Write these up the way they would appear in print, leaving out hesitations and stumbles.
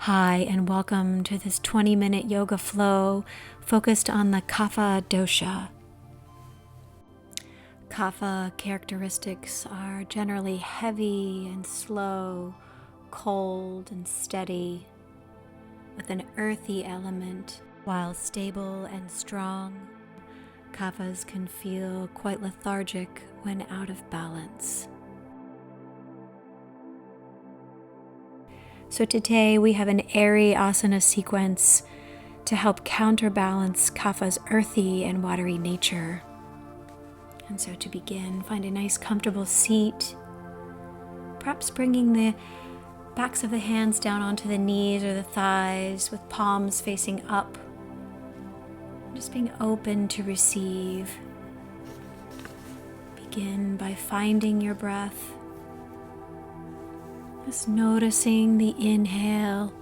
Hi, and welcome to this 20-minute yoga flow focused on the Kapha dosha. Kapha characteristics are generally heavy and slow, cold and steady, with an earthy element. While stable and strong, Kaphas can feel quite lethargic when out of balance. So today we have an airy asana sequence to help counterbalance Kapha's earthy and watery nature. And so to begin, find a nice comfortable seat, perhaps bringing the backs of the hands down onto the knees or the thighs with palms facing up. Just being open to receive. Begin by finding your breath. Just noticing the inhale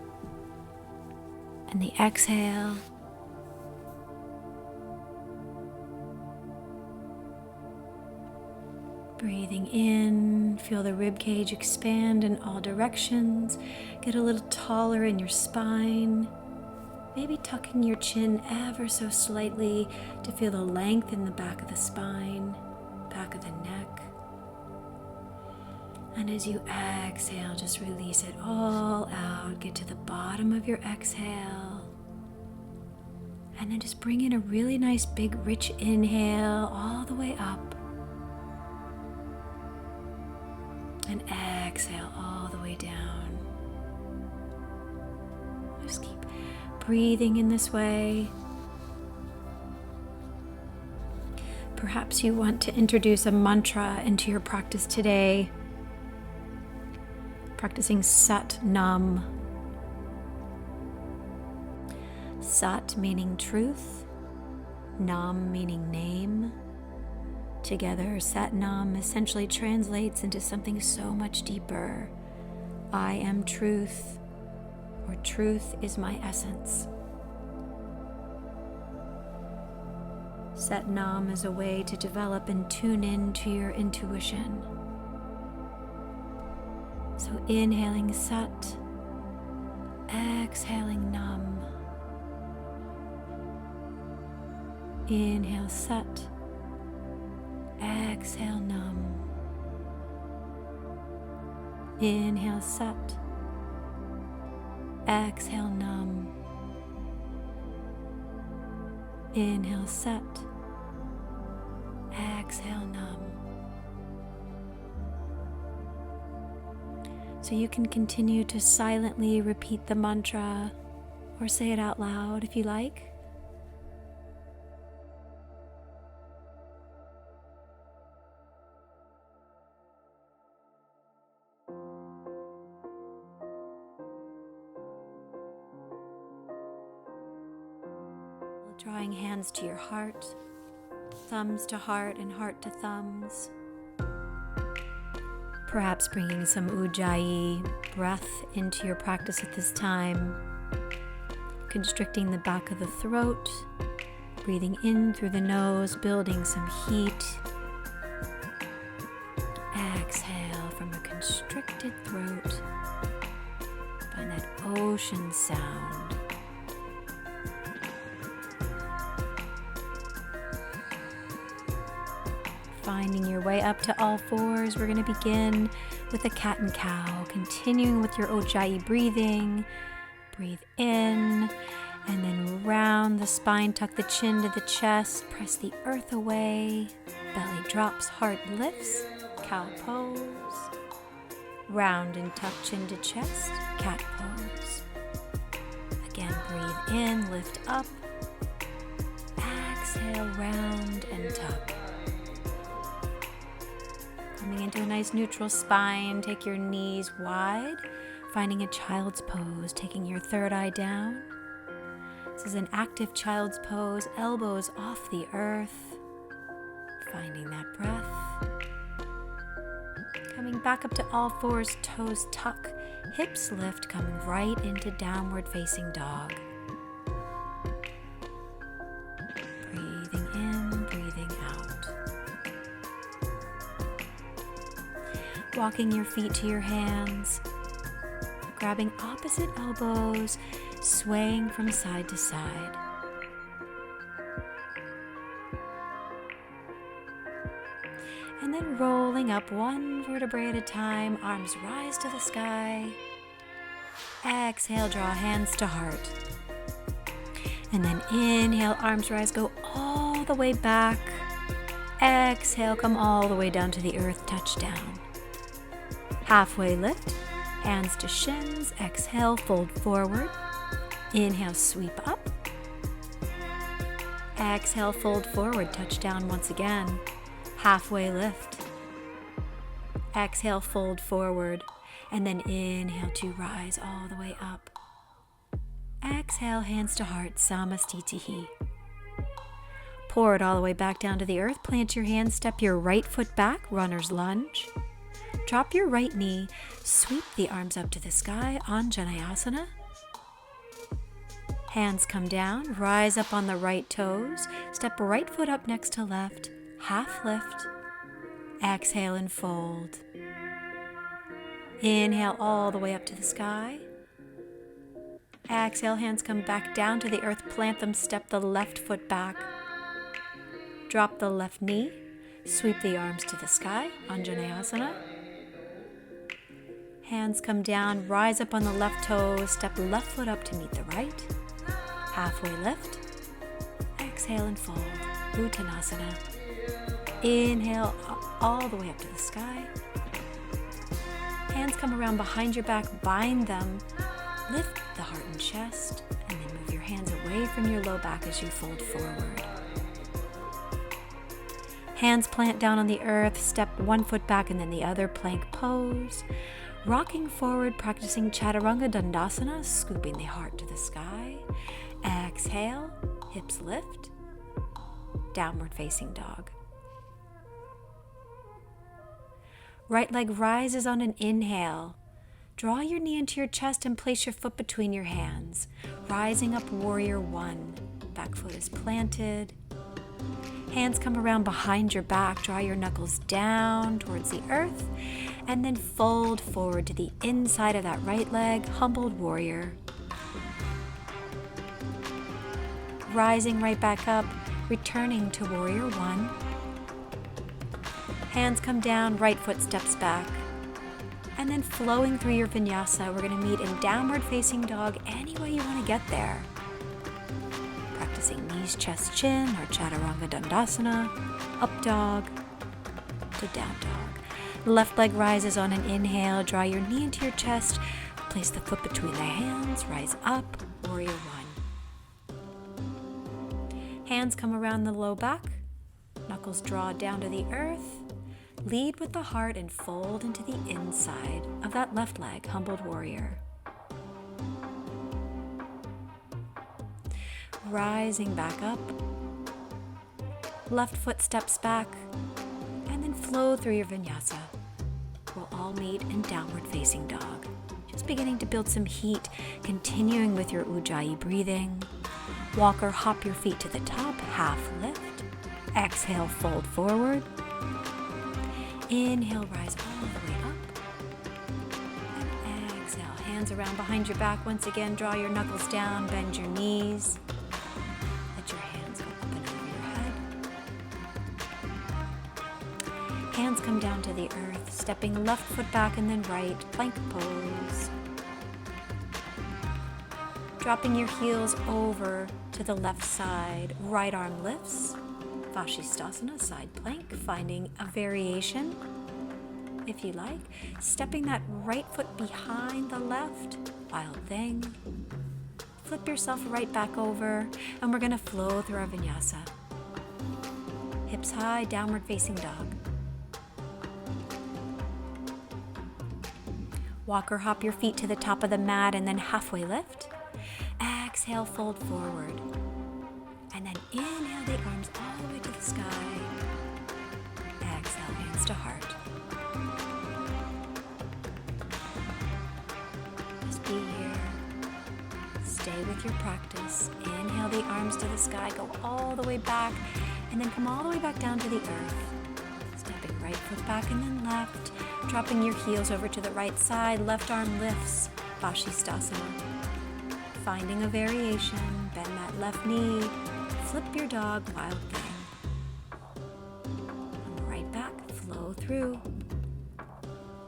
and the exhale. Breathing in, feel the rib cage expand in all directions. Get a little taller in your spine. Maybe tucking your chin ever so slightly to feel the length in the back of the spine, back of the neck. And as you exhale, just release it all out. Get to the bottom of your exhale. And then just bring in a really nice big rich inhale all the way up. And exhale all the way down. Just keep breathing in this way. Perhaps you want to introduce a mantra into your practice today. Practicing Sat Nam. Sat meaning truth, Nam meaning name. Together, Sat Nam essentially translates into something so much deeper. I am truth, or truth is my essence. Sat Nam is a way to develop and tune in to your intuition. So inhaling Sat, exhaling Nam. Inhale Sat, exhale Nam. Inhale Sat, exhale Nam. Inhale Sat, exhale Nam. So you can continue to silently repeat the mantra or say it out loud if you like. Drawing hands to your heart, thumbs to heart and heart to thumbs. Perhaps bringing some ujjayi breath into your practice at this time. Constricting the back of the throat, breathing in through the nose, building some heat. Exhale from a constricted throat. Find that ocean sound. Finding your way up to all fours, we're going to begin with a cat and cow, continuing with your ujjayi breathing. Breathe in, and then round the spine, tuck the chin to the chest, press the earth away, belly drops, heart lifts, cow pose. Round and tuck chin to chest, cat pose. Again, breathe in, lift up, exhale, round and tuck. Coming into a nice neutral spine, take your knees wide, finding a child's pose, taking your third eye down. This is an active child's pose, elbows off the earth, finding that breath. Coming back up to all fours, toes tuck, hips lift, coming right into downward facing dog. Breathing in, breathing out. Walking your feet to your hands, grabbing opposite elbows, swaying from side to side. And then rolling up one vertebrae at a time, arms rise to the sky. Exhale, draw hands to heart. And then inhale, arms rise, go all the way back. Exhale, come all the way down to the earth, touch down. Halfway lift, hands to shins. Exhale, fold forward. Inhale, sweep up. Exhale, fold forward, touch down once again. Halfway lift. Exhale, fold forward. And then inhale to rise all the way up. Exhale, hands to heart, Samastitihi. Pour it all the way back down to the earth. Plant your hands, step your right foot back, runner's lunge. Drop your right knee, sweep the arms up to the sky, Anjaneyasana. Hands come down, rise up on the right toes, step right foot up next to left, half lift. Exhale and fold. Inhale all the way up to the sky. Exhale, hands come back down to the earth, plant them, step the left foot back. Drop the left knee, sweep the arms to the sky, Anjaneyasana. Hands come down, rise up on the left toes, step the left foot up to meet the right. Halfway lift. Exhale and fold, Uttanasana. Inhale all the way up to the sky. Hands come around behind your back, bind them. Lift the heart and chest, and then move your hands away from your low back as you fold forward. Hands plant down on the earth, step one foot back and then the other, plank pose. Rocking forward, practicing Chaturanga Dandasana, scooping the heart to the sky. Exhale, hips lift. Downward facing dog. Right leg rises on an inhale. Draw your knee into your chest and place your foot between your hands. Rising up, warrior one. Back foot is planted. Hands come around behind your back. Draw your knuckles down towards the earth. And then fold forward to the inside of that right leg. Humbled warrior. Rising right back up. Returning to warrior one. Hands come down. Right foot steps back. And then flowing through your vinyasa, we're going to meet in downward facing dog any way you want to get there. Practicing knees, chest, chin, or Chaturanga Dandasana, up dog to down dog. Left leg rises on an inhale, draw your knee into your chest, place the foot between the hands, rise up, warrior one. Hands come around the low back, knuckles draw down to the earth. Lead with the heart and fold into the inside of that left leg, humbled warrior. Rising back up. Left foot steps back and then flow through your vinyasa. We'll all meet in downward facing dog. Just beginning to build some heat, continuing with your Ujjayi breathing. Walk or hop your feet to the top, half lift. Exhale, fold forward. Inhale, rise all the way up. And exhale, hands around behind your back. Once again, draw your knuckles down, bend your knees. Let your hands go up and over your head. Hands come down to the earth, stepping left foot back and then right, plank pose. Dropping your heels over to the left side, right arm lifts. Vashisthasana, side plank, finding a variation, if you like. Stepping that right foot behind the left, wild thing. Flip yourself right back over, and we're going to flow through our vinyasa. Hips high, downward facing dog. Walk or hop your feet to the top of the mat, and then halfway lift. Exhale, fold forward. And then inhale the arms all the way to the sky. Exhale, hands to heart. Just be here. Stay with your practice. Inhale the arms to the sky. Go all the way back. And then come all the way back down to the earth. right foot back and then left, dropping your heels over to the right side, left arm lifts, Vashisthasana. Finding a variation, bend that left knee, flip your dog, wild thing. Come right back, flow through.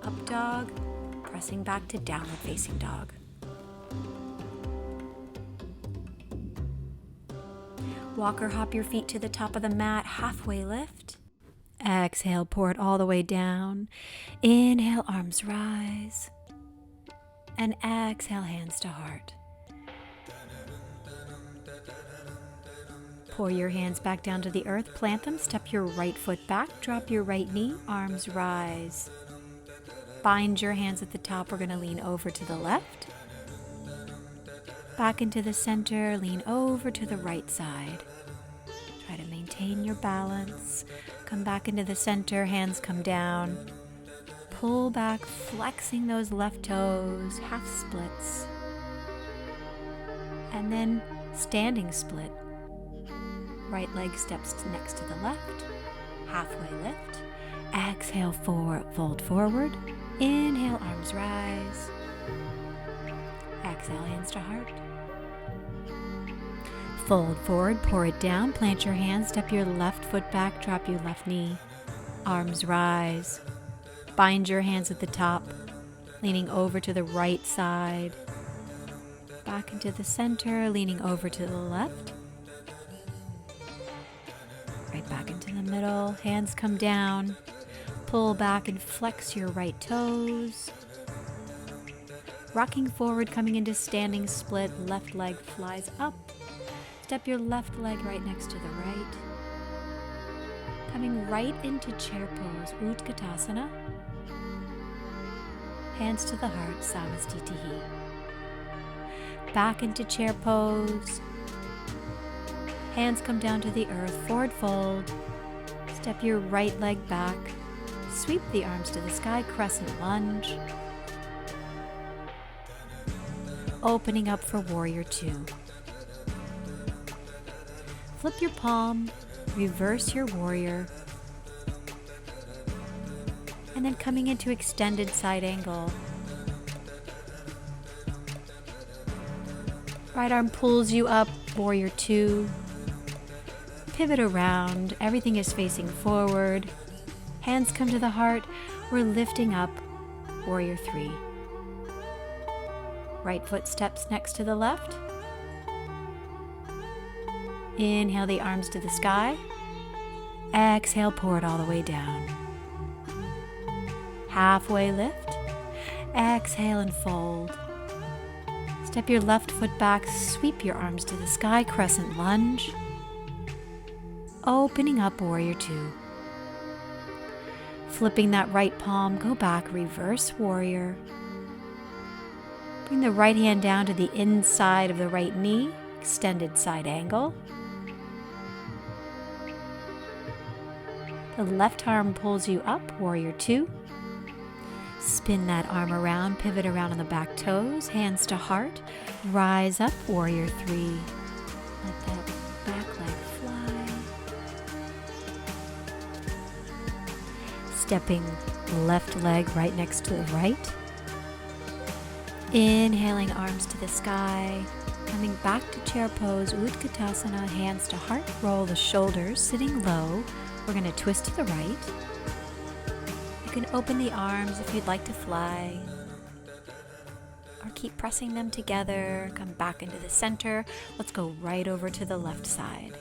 Up dog, pressing back to downward facing dog. Walk or hop your feet to the top of the mat, halfway lift. Exhale, pour it all the way down. Inhale, arms rise. And exhale, hands to heart. Pour your hands back down to the earth, plant them, step your right foot back, drop your right knee, arms rise. Bind your hands at the top, we're going to lean over to the left. Back into the center, lean over to the right side. Try to maintain your balance. Come back into the center, hands come down. Pull back, flexing those left toes, half splits. And then standing split. Right leg steps next to the left, halfway lift. Exhale, fold forward. Inhale, arms rise. Exhale, hands to heart. Fold forward, pour it down, plant your hands, step your left foot back, drop your left knee. Arms rise. Bind your hands at the top, leaning over to the right side. Back into the center, leaning over to the left. Right back into the middle, hands come down. Pull back and flex your right toes. Rocking forward, coming into standing split, left leg flies up. Step your left leg right next to the right. Coming right into chair pose, Utkatasana. Hands to the heart, Samastitihi. Back into chair pose. Hands come down to the earth, forward fold. Step your right leg back. Sweep the arms to the sky, crescent lunge. Opening up for warrior two. Flip your palm, reverse your warrior, and then coming into extended side angle. Right arm pulls you up, warrior two. Pivot around, everything is facing forward. Hands come to the heart, we're lifting up, warrior three. Right foot steps next to the left. Inhale the arms to the sky. Exhale, pour it all the way down. Halfway lift. Exhale and fold. Step your left foot back, sweep your arms to the sky, crescent lunge. Opening up, warrior two. Flipping that right palm, go back, reverse warrior. Bring the right hand down to the inside of the right knee, extended side angle. The left arm pulls you up, warrior two. Spin that arm around, pivot around on the back toes, hands to heart. Rise up, warrior three. Let that back leg fly. Stepping left leg right next to the right. Inhaling, arms to the sky. Coming back to chair pose, Utkatasana, hands to heart. Roll the shoulders, sitting low. We're going to twist to the right. You can open the arms if you'd like to fly, or keep pressing them together. Come back into the center. Let's go right over to the left side.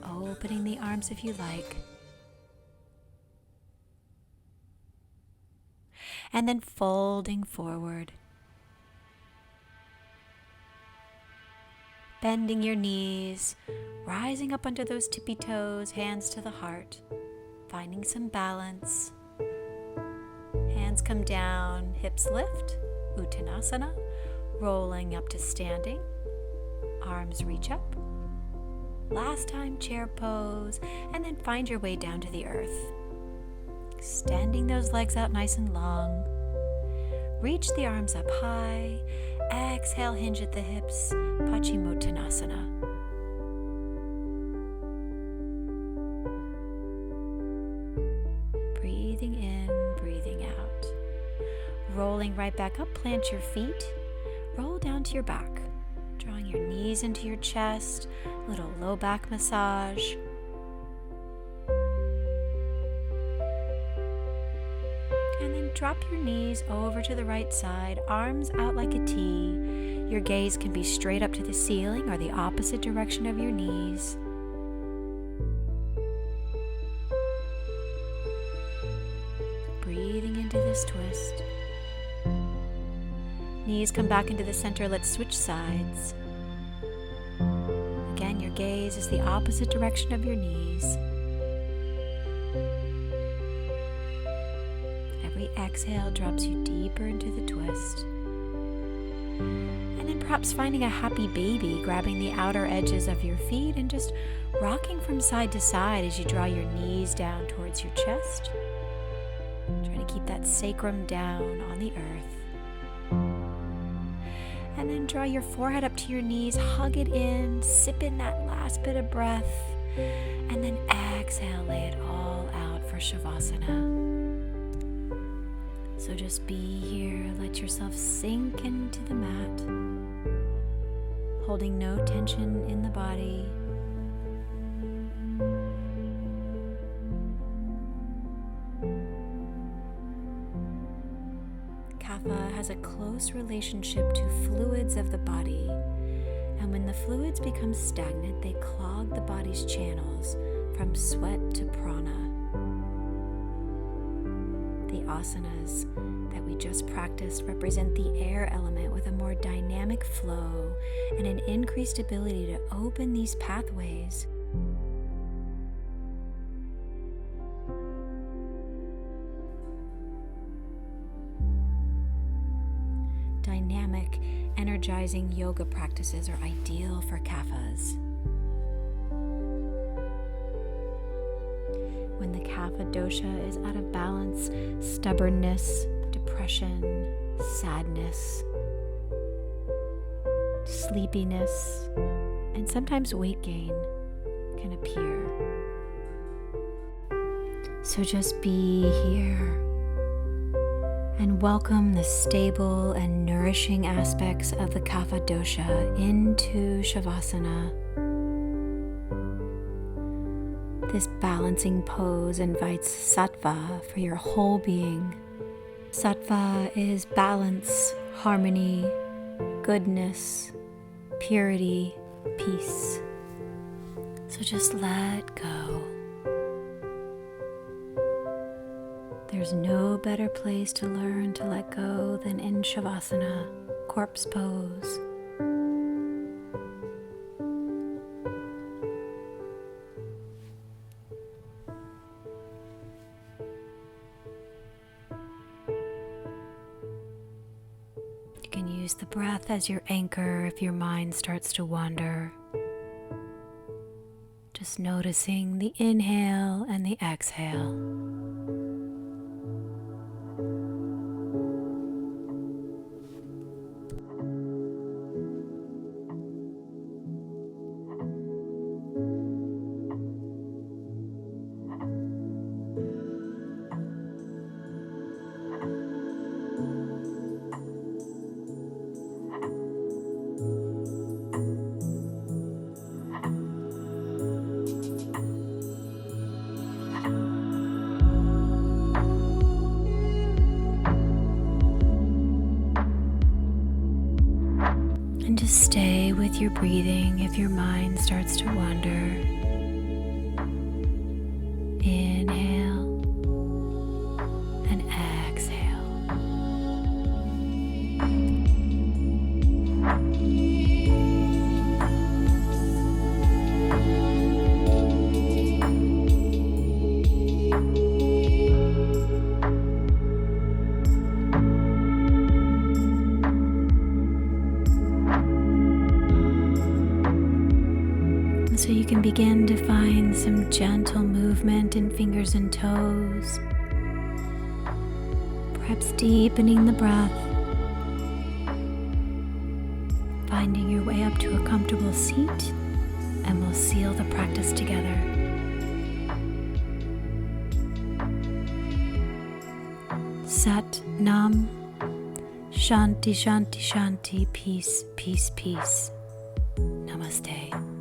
Opening the arms if you like. And then folding forward. Bending your knees, rising up onto those tippy toes, hands to the heart, finding some balance. Hands come down, hips lift, Uttanasana, rolling up to standing, arms reach up. Last time, chair pose, and then find your way down to the earth. Extending those legs out nice and long. Reach the arms up high. Exhale, hinge at the hips, Paschimottanasana. Breathing in, breathing out. rolling right back up, plant your feet, roll down to your back, drawing your knees into your chest, little low back massage. And then drop your knees over to the right side, arms out like a T. Your gaze can be straight up to the ceiling or the opposite direction of your knees. Breathing into this twist. Knees come back into the center. Let's switch sides. Again, your gaze is the opposite direction of your knees. Every exhale drops you deeper into the twist. And then perhaps finding a happy baby, grabbing the outer edges of your feet and just rocking from side to side as you draw your knees down towards your chest. Trying to keep that sacrum down on the earth. And then draw your forehead up to your knees, hug it in, sip in that last bit of breath, and then exhale, lay it all out for Shavasana. So just be here, let yourself sink into the mat, holding no tension in the body. Kapha has a close relationship to fluids of the body, and when the fluids become stagnant, they clog the body's channels from sweat to prana. The asanas that we just practiced represent the air element with a more dynamic flow and an increased ability to open these pathways. Dynamic, energizing yoga practices are ideal for kaphas. When the Kapha dosha is out of balance, stubbornness, depression, sadness, sleepiness, and sometimes weight gain can appear. So just be here and welcome the stable and nourishing aspects of the Kapha dosha into Shavasana. This balancing pose invites sattva for your whole being. Sattva is balance, harmony, goodness, purity, peace. So just let go. There's no better place to learn to let go than in Shavasana, corpse pose. You can use the breath as your anchor if your mind starts to wander. Just noticing the inhale and the exhale. And just stay with your breathing if your mind starts to wander. Inhale and exhale. So you can begin to find some gentle movement in fingers and toes, perhaps deepening the breath, finding your way up to a comfortable seat, and we'll seal the practice together. Sat Nam Shanti, shanti, shanti. Peace, peace, peace. Namaste.